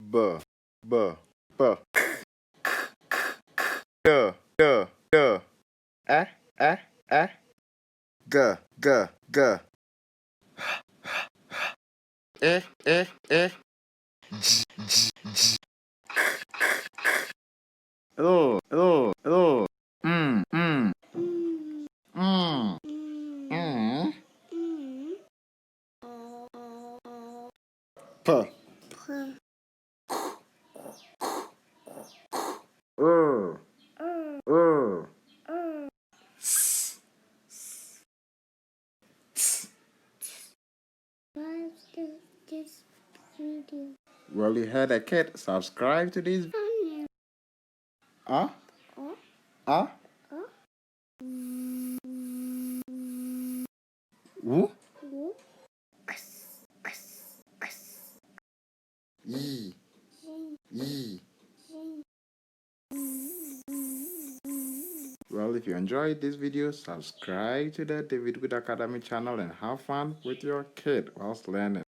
b b b d g g hello mm mm mm mm p this video. Well, you heard a kid. Subscribe to this. Woo? Yee. Yee. Well, if you enjoyed this video, subscribe to the David Good Academy channel and have fun with your kid whilst learning.